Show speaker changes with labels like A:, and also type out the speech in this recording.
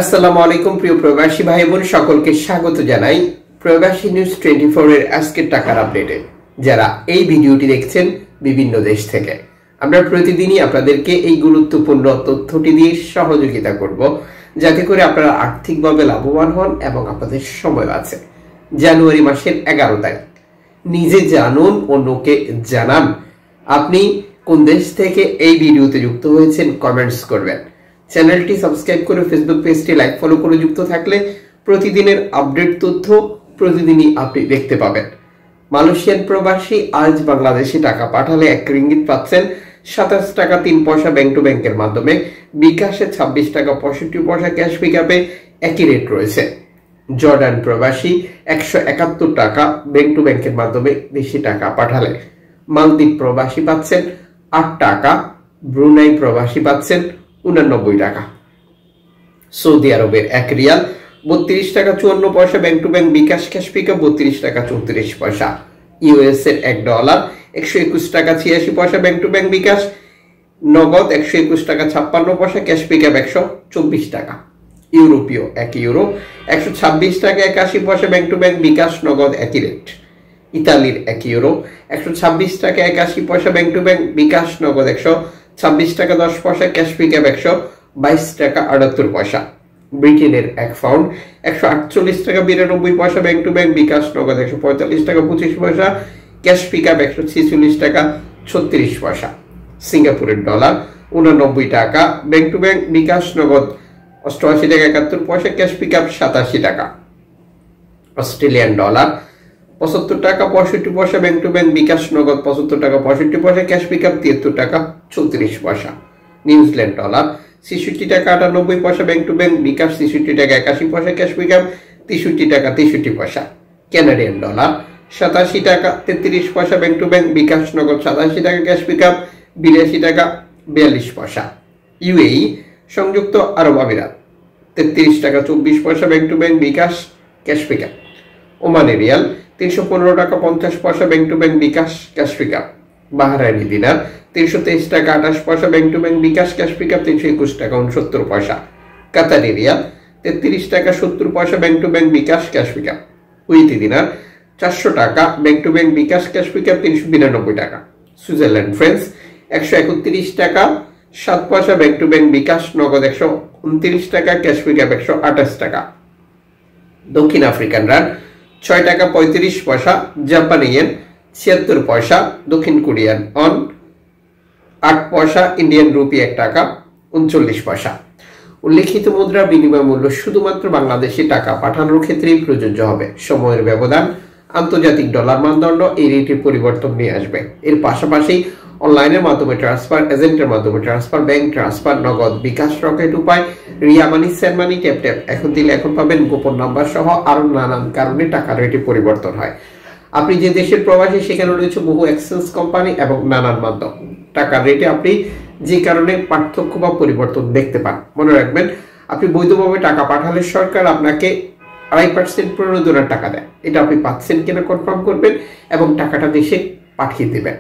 A: আসসালামু আলাইকুম প্রিয় প্রবাসী ভাই বোন সকলকে স্বাগত জানাই প্রবাসী নিউজ 24 এর আজকের টাকার আপডেটে। যারা এই ভিডিওটি দেখছেন বিভিন্ন দেশ থেকে, আমরা প্রতিদিনই আপনাদেরকে এই গুরুত্বপূর্ণ তথ্যটি দিয়ে সহযোগিতা করব, যাতে করে আপনারা আর্থিকভাবে লাভবান হন এবং আপনাদের সময় আছে। জানুয়ারি মাসের 11 তারিখ, নিজে জানুন অন্যকে জানান। আপনি কোন দেশ থেকে এই ভিডিওতে যুক্ত হয়েছেন কমেন্টস করবেন। চ্যানেলটি সাবস্ক্রাইব করে ফেসবুক পেজটি লাইক ফলো করে যুক্ত থাকলে প্রতিদিনের আপডেট তথ্য প্রতিদিনই আপনি দেখতে পাবেন। মালয়েশিয়ান প্রবাসী আজ বাংলাদেশে টাকা পাঠালে 1 রিঙ্গিত পাচ্ছেন 27 টাকা 3 পয়সা ব্যাংক টু ব্যাংকের মাধ্যমে। বিকাশে 26 টাকা 65 পয়সা, ক্যাশ পিকআপে একই রেট রয়েছে। জর্ডান প্রবাসী 171 টাকা ব্যাংক টু ব্যাংকের মাধ্যমে বেশি টাকা পাঠালে। মালদ্বীপ প্রবাসী পাচ্ছেন 8 টাকা, ব্রুনাই প্রবাসী পাচ্ছেন 89 টাকা। সৌদি আরবের 1 রিয়াল 32 টাকা 54 পয়সা bank to bank, bKash cash pickup 32 টাকা 34 পয়সা। ইউএস এর $1 121 টাকা 86 পয়সা ব্যাংক টু ব্যাংক, বিকাশ নগদ 121 টাকা 56 পয়সা, ক্যাশ পিকআপ 124 টাকা। ইউরোপীয় 1 ইউরো 126 টাকা 81 পয়সা ব্যাংক টু ব্যাংক, বিকাশ নগদ একই রেট। ইতালির 1 ইউরো 126 টাকা 81 পয়সা ব্যাংক টু ব্যাংক, বিকাশ নগদ 126 টাকা 10 পয়সা, ক্যাশ পিকআপ 122 টাকা 78 পয়সা। ব্রিটেনের 1 পাউন্ড 148 টাকা 92 পয়সা ব্যাংক টু ব্যাংক, বিকাশ নগদ 145 টাকা 25 পয়সা, ক্যাশ পিকআপ 146 টাকা 36 পয়সা। সিঙ্গাপুরের ডলার 89 টাকা ব্যাংক টু ব্যাংক, বিকাশ নগদ 88 টাকা 71 পয়সা, ক্যাশ পিকআপ 87 টাকা। অস্ট্রেলিয়ান ডলার 75 টাকা 65 পয়সা ব্যাংক টু ব্যাংক, বিকাশ নগদ 75 টাকা 65 পয়সা, ক্যাশ পিকআপ 73 টাকা 34 পয়সা। নিউজিল্যান্ড ডলার 66 টাকা 98 পয়সা ব্যাংক টু ব্যাংক, বিকাশ 63 টাকা 81 পয়সা, ক্যাশ পিকআপ 63 টাকা 63 পয়সা। কানাডিয়ান ডলার 87 টাকা 33 পয়সা ব্যাংক টু ব্যাংক, বিকাশ নগদ 87 টাকা, ক্যাশ পিকআপ 82 টাকা 42 পয়সা। ইউএই সংযুক্ত আরব আমিরাত 33 টাকা 24 পয়সা bank to bank, bKash cash pickup. ওমানের রিয়াল 315 টাকা 50 পয়সা bank to bank, bKash cash pickup. Bahraini দিনার 323 টাকা 28 পয়সা bank to bank, bKash cash pickup 321 টাকা 69 পয়সা। কাতারি রিয়াল 33 টাকা 70 পয়সা bank to bank, bKash cash pickup. Kuwaiti dinar 400 টাকা bank to bank, bKash cash pickup 392 টাকা। সুইজারল্যান্ড ফ্রান্স 131 টাকা 7 পয়সা ব্যাংক টু ব্যাংক, বিকাশ নগদ 129 টাকা, ক্যাশ পিকআপ 128 টাকা। দক্ষিণ আফ্রিকান রান 6 টাকা 35 পয়সা, জাপানি ইয়েন 76 পয়সা, দক্ষিণ কোরিয়ান অন 8 পয়সা, ইন্ডিয়ান রুপি 1 টাকা 39 পয়সা। উল্লেখিত মুদ্রা বিনিময় মূল্য শুধুমাত্র বাংলাদেশে টাকা পাঠানোর ক্ষেত্রেই প্রযোজ্য হবে। সময়ের ব্যবধান, আন্তর্জাতিক ডলার মানদণ্ড এই রেটের পরিবর্তন নিয়ে আসবে। এর পাশাপাশি অনলাইনের মাধ্যমে ট্রান্সফার, এজেন্টের মাধ্যমে ট্রান্সফার, ব্যাংক ট্রান্সফার, নগদ, বিকাশ, রকেট উপায়, রিয়া মানি, সেন্ড মানি, ট্যাপ ট্যাপ, এখন দিলে এখন পাবেন, গোপন নাম্বার সহ আরো নানান কারণে টাকার রেটে পরিবর্তন হয়। আপনি যে দেশের প্রবাসী সেখানে রয়েছে বহু এক্সচেঞ্জ কোম্পানি এবং নানান মাধ্যম। টাকার রেটে আপনি যে কারণে পার্থক্য বা পরিবর্তন দেখতে পান। মনে রাখবেন, আপনি বৈধভাবে টাকা পাঠালে সরকার আপনাকে 2.5% প্রণোদনার টাকা দেয়। এটা আপনি পাচ্ছেন কিনা কনফার্ম করবেন এবং টাকাটা দেশে পাঠিয়ে দেবেন।